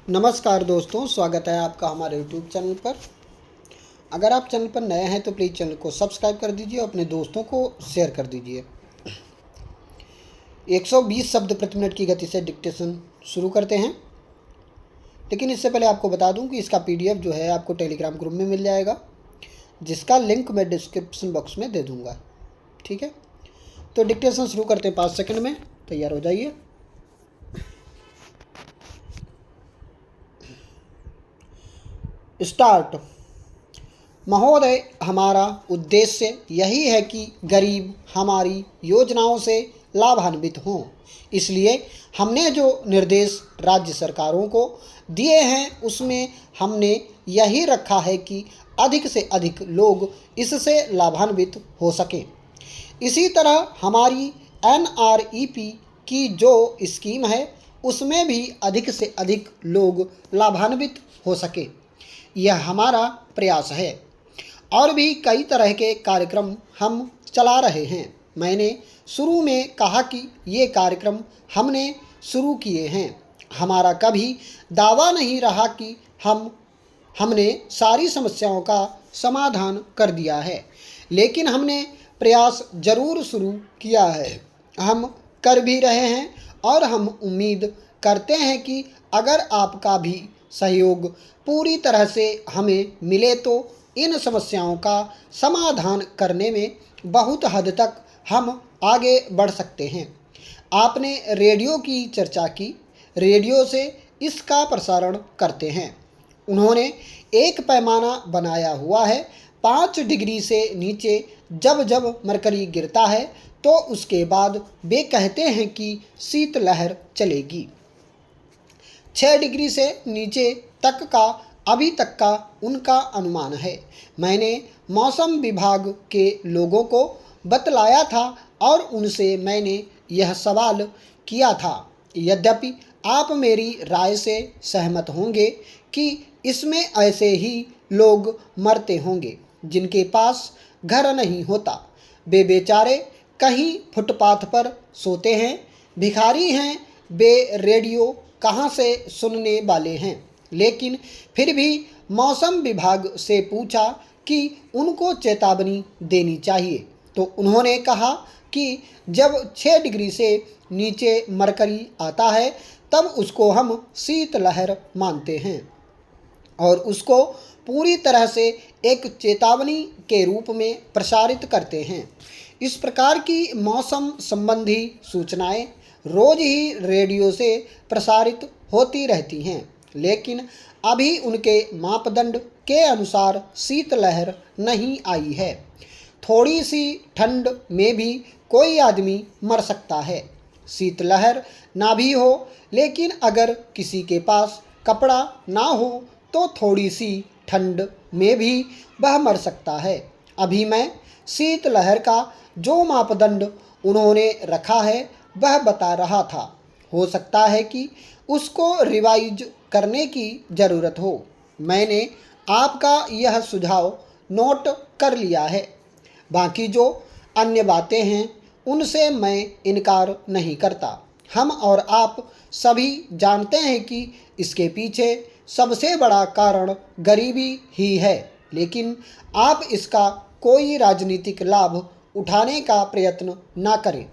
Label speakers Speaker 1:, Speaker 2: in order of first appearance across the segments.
Speaker 1: नमस्कार दोस्तों, स्वागत है आपका हमारे यूट्यूब चैनल पर। अगर आप चैनल पर नए हैं तो प्लीज़ चैनल को सब्सक्राइब कर दीजिए और अपने दोस्तों को शेयर कर दीजिए। 120 शब्द प्रति मिनट की गति से डिक्टेशन शुरू करते हैं। लेकिन इससे पहले आपको बता दूं कि इसका पीडीएफ जो है आपको टेलीग्राम ग्रुप में मिल जाएगा, जिसका लिंक मैं डिस्क्रिप्शन बॉक्स में दे दूँगा। ठीक है, तो डिक्टेशन शुरू करते हैं। 5 सेकंड में तैयार हो जाइए। स्टार्ट। महोदय, हमारा उद्देश्य यही है कि गरीब हमारी योजनाओं से लाभान्वित हों। इसलिए हमने जो निर्देश राज्य सरकारों को दिए हैं उसमें हमने यही रखा है कि अधिक से अधिक लोग इससे लाभान्वित हो सकें। इसी तरह हमारी NREP की जो स्कीम है उसमें भी अधिक से अधिक लोग लाभान्वित हो सके, यह हमारा प्रयास है। और भी कई तरह के कार्यक्रम हम चला रहे हैं। मैंने शुरू में कहा कि ये कार्यक्रम हमने शुरू किए हैं। हमारा कभी दावा नहीं रहा कि हमने सारी समस्याओं का समाधान कर दिया है, लेकिन हमने प्रयास जरूर शुरू किया है। हम कर भी रहे हैं और हम उम्मीद करते हैं कि अगर आपका भी सहयोग पूरी तरह से हमें मिले तो इन समस्याओं का समाधान करने में बहुत हद तक हम आगे बढ़ सकते हैं। आपने रेडियो की चर्चा की। रेडियो से इसका प्रसारण करते हैं। उन्होंने एक पैमाना बनाया हुआ है। 5 डिग्री से नीचे जब जब मरकरी गिरता है तो उसके बाद वे कहते हैं कि शीतलहर चलेगी। 6 डिग्री से नीचे तक का अभी तक का उनका अनुमान है। मैंने मौसम विभाग के लोगों को बतलाया था और उनसे मैंने यह सवाल किया था। यद्यपि आप मेरी राय से सहमत होंगे कि इसमें ऐसे ही लोग मरते होंगे जिनके पास घर नहीं होता। वे बेचारे कहीं फुटपाथ पर सोते हैं, भिखारी हैं। वे रेडियो कहाँ से सुनने वाले हैं। लेकिन फिर भी मौसम विभाग से पूछा कि उनको चेतावनी देनी चाहिए तो उन्होंने कहा कि जब 6 डिग्री से नीचे मरकरी आता है तब उसको हम शीतलहर मानते हैं और उसको पूरी तरह से एक चेतावनी के रूप में प्रसारित करते हैं। इस प्रकार की मौसम संबंधी सूचनाएं रोज ही रेडियो से प्रसारित होती रहती हैं, लेकिन अभी उनके मापदंड के अनुसार शीतलहर नहीं आई है। थोड़ी सी ठंड में भी कोई आदमी मर सकता है। शीतलहर ना भी हो, लेकिन अगर किसी के पास कपड़ा ना हो तो थोड़ी सी ठंड में भी वह मर सकता है। अभी मैं शीतलहर का जो मापदंड उन्होंने रखा है वह बता रहा था। हो सकता है कि उसको रिवाइज करने की ज़रूरत हो। मैंने आपका यह सुझाव नोट कर लिया है। बाकी जो अन्य बातें हैं उनसे मैं इनकार नहीं करता। हम और आप सभी जानते हैं कि इसके पीछे सबसे बड़ा कारण गरीबी ही है, लेकिन आप इसका कोई राजनीतिक लाभ उठाने का प्रयत्न ना करें।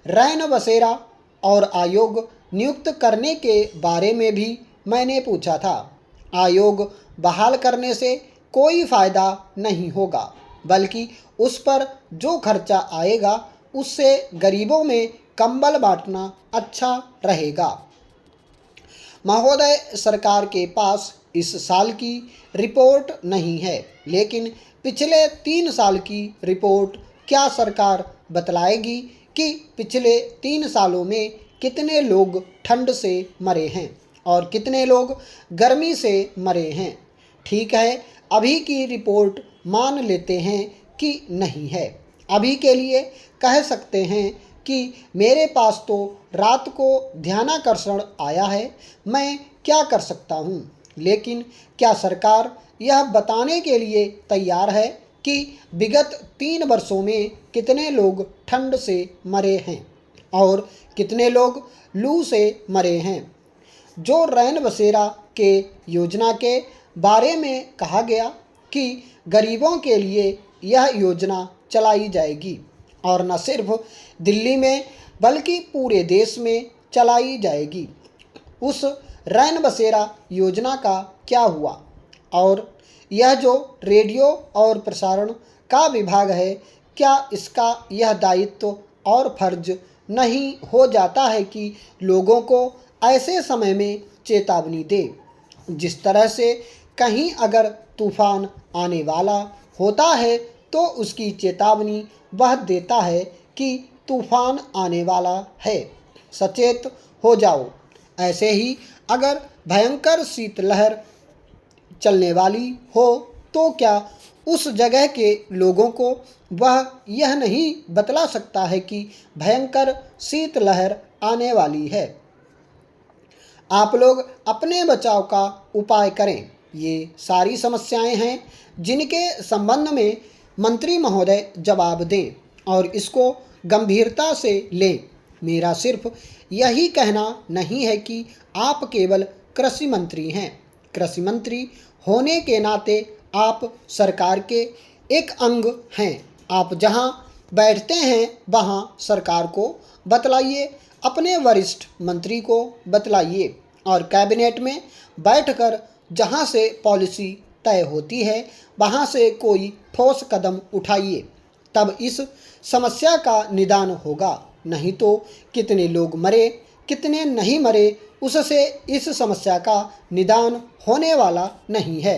Speaker 1: रैन बसेरा और आयोग नियुक्त करने के बारे में भी मैंने पूछा था। आयोग बहाल करने से कोई फ़ायदा नहीं होगा, बल्कि उस पर जो खर्चा आएगा उससे गरीबों में कंबल बांटना अच्छा रहेगा। महोदय, सरकार के पास इस साल की रिपोर्ट नहीं है, लेकिन पिछले 3 साल की रिपोर्ट क्या सरकार बतलाएगी कि पिछले 3 सालों में कितने लोग ठंड से मरे हैं और कितने लोग गर्मी से मरे हैं। ठीक है, अभी की रिपोर्ट मान लेते हैं कि नहीं है। अभी के लिए कह सकते हैं कि मेरे पास तो रात को ध्यानाकर्षण आया है। मैं क्या कर सकता हूँ, लेकिन क्या सरकार यह बताने के लिए तैयार है कि विगत 3 वर्षों में कितने लोग ठंड से मरे हैं और कितने लोग लू से मरे हैं। जो रैन बसेरा के योजना के बारे में कहा गया कि गरीबों के लिए यह योजना चलाई जाएगी और न सिर्फ दिल्ली में बल्कि पूरे देश में चलाई जाएगी, उस रैन बसेरा योजना का क्या हुआ? और यह जो रेडियो और प्रसारण का विभाग है, क्या इसका यह दायित्व और फर्ज नहीं हो जाता है कि लोगों को ऐसे समय में चेतावनी दे? जिस तरह से कहीं अगर तूफान आने वाला होता है तो उसकी चेतावनी वह देता है कि तूफान आने वाला है, सचेत हो जाओ। ऐसे ही अगर भयंकर शीतलहर चलने वाली हो तो क्या उस जगह के लोगों को वह यह नहीं बतला सकता है कि भयंकर शीतलहर आने वाली है? आप लोग अपने बचाव का उपाय करें। ये सारी समस्याएं हैं जिनके संबंध में मंत्री महोदय जवाब दें और इसको गंभीरता से लें। मेरा सिर्फ यही कहना नहीं है कि आप केवल कृषि मंत्री हैं। कृषि मंत्री होने के नाते आप सरकार के एक अंग हैं। आप जहां बैठते हैं वहां सरकार को बतलाइए, अपने वरिष्ठ मंत्री को बतलाइए और कैबिनेट में बैठकर जहां से पॉलिसी तय होती है वहां से कोई ठोस कदम उठाइए, तब इस समस्या का निदान होगा। नहीं तो कितने लोग मरे कितने नहीं मरे उससे इस समस्या का निदान होने वाला नहीं है।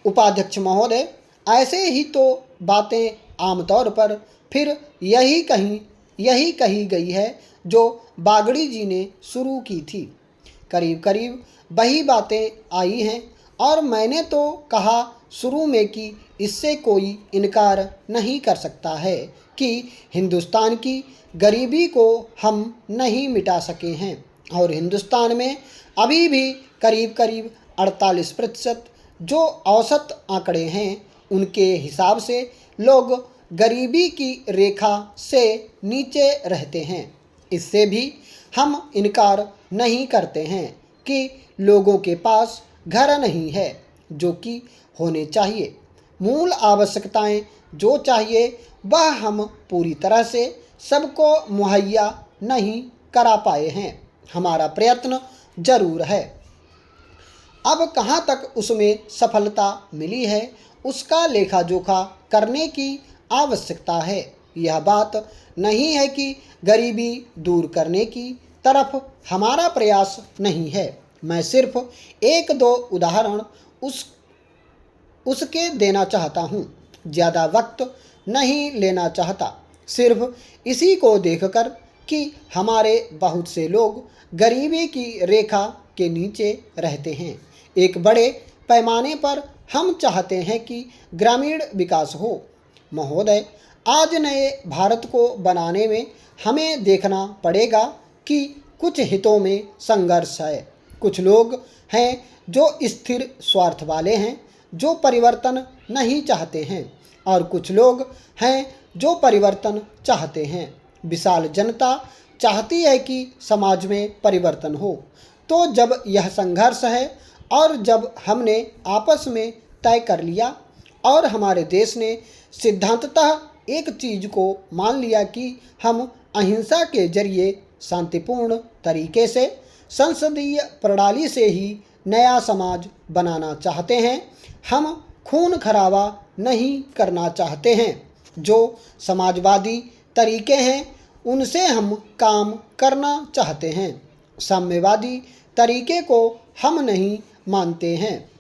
Speaker 1: उपाध्यक्ष महोदय, ऐसे ही तो बातें आमतौर पर फिर यही कही गई है जो बागड़ी जी ने शुरू की थी। करीब करीब वही बातें आई हैं और मैंने तो कहा शुरू में कि इससे कोई इनकार नहीं कर सकता है कि हिंदुस्तान की गरीबी को हम नहीं मिटा सके हैं और हिंदुस्तान में अभी भी करीब करीब 48% जो औसत आंकड़े हैं उनके हिसाब से लोग गरीबी की रेखा से नीचे रहते हैं। इससे भी हम इनकार नहीं करते हैं कि लोगों के पास घर नहीं है जो कि होने चाहिए। मूल आवश्यकताएं जो चाहिए वह हम पूरी तरह से सबको मुहैया नहीं करा पाए हैं। हमारा प्रयत्न जरूर है। अब कहाँ तक उसमें सफलता मिली है उसका लेखा जोखा करने की आवश्यकता है। यह बात नहीं है कि गरीबी दूर करने की तरफ हमारा प्रयास नहीं है। मैं सिर्फ एक दो उदाहरण उसके देना चाहता हूँ। ज़्यादा वक्त नहीं लेना चाहता। सिर्फ इसी को देखकर कि हमारे बहुत से लोग गरीबी की रेखा के नीचे रहते हैं। एक बड़े पैमाने पर हम चाहते हैं कि ग्रामीण विकास हो। महोदय, आज नए भारत को बनाने में हमें देखना पड़ेगा कि कुछ हितों में संघर्ष है। कुछ लोग हैं जो स्थिर स्वार्थ वाले हैं, जो परिवर्तन नहीं चाहते हैं, और कुछ लोग हैं जो परिवर्तन चाहते हैं। विशाल जनता चाहती है कि समाज में परिवर्तन हो। तो जब यह संघर्ष है और जब हमने आपस में तय कर लिया और हमारे देश ने सिद्धांततः एक चीज़ को मान लिया कि हम अहिंसा के जरिए शांतिपूर्ण तरीके से संसदीय प्रणाली से ही नया समाज बनाना चाहते हैं, हम खून खराबा नहीं करना चाहते हैं। जो समाजवादी तरीके हैं उनसे हम काम करना चाहते हैं। साम्यवादी तरीके को हम नहीं मानते हैं।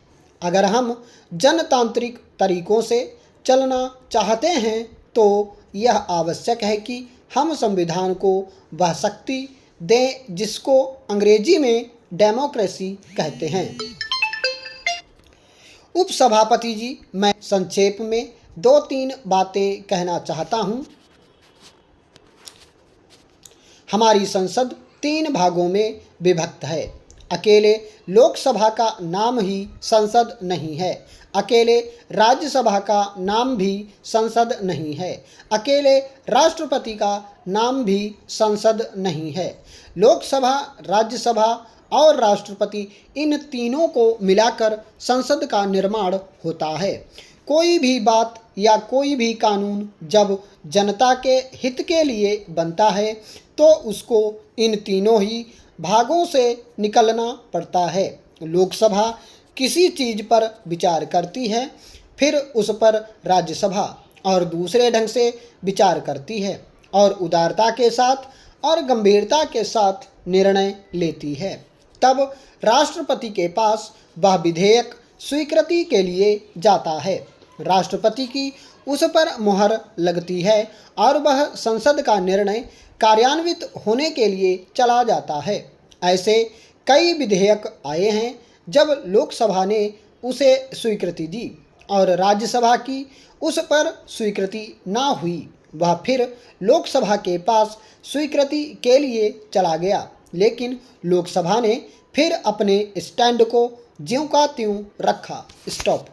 Speaker 1: अगर हम जनतांत्रिक तरीकों से चलना चाहते हैं तो यह आवश्यक है कि हम संविधान को वह शक्ति दें जिसको अंग्रेजी में डेमोक्रेसी कहते हैं। उपसभापति जी, मैं संक्षेप में 2-3 बातें कहना चाहता हूँ। हमारी संसद 3 भागों में विभक्त है अकेले लोकसभा का नाम ही संसद नहीं है, अकेले राज्यसभा का नाम भी संसद नहीं है, अकेले राष्ट्रपति का नाम भी संसद नहीं है। लोकसभा, राज्यसभा और राष्ट्रपति, इन तीनों को मिलाकर संसद का निर्माण होता है। कोई भी बात या कोई भी कानून जब जनता के हित के लिए बनता है तो उसको इन तीनों ही भागों से निकलना पड़ता है। लोकसभा किसी चीज़ पर विचार करती है, फिर उस पर राज्यसभा और दूसरे ढंग से विचार करती है और उदारता के साथ और गंभीरता के साथ निर्णय लेती है। तब राष्ट्रपति के पास वह विधेयक स्वीकृति के लिए जाता है। राष्ट्रपति की उस पर मुहर लगती है और वह संसद का निर्णय कार्यान्वित होने के लिए चला जाता है। ऐसे कई विधेयक आए हैं जब लोकसभा ने उसे स्वीकृति दी और राज्यसभा की उस पर स्वीकृति ना हुई, वह फिर लोकसभा के पास स्वीकृति के लिए चला गया, लेकिन लोकसभा ने फिर अपने स्टैंड को ज्यों का त्यों रखा। स्टॉप।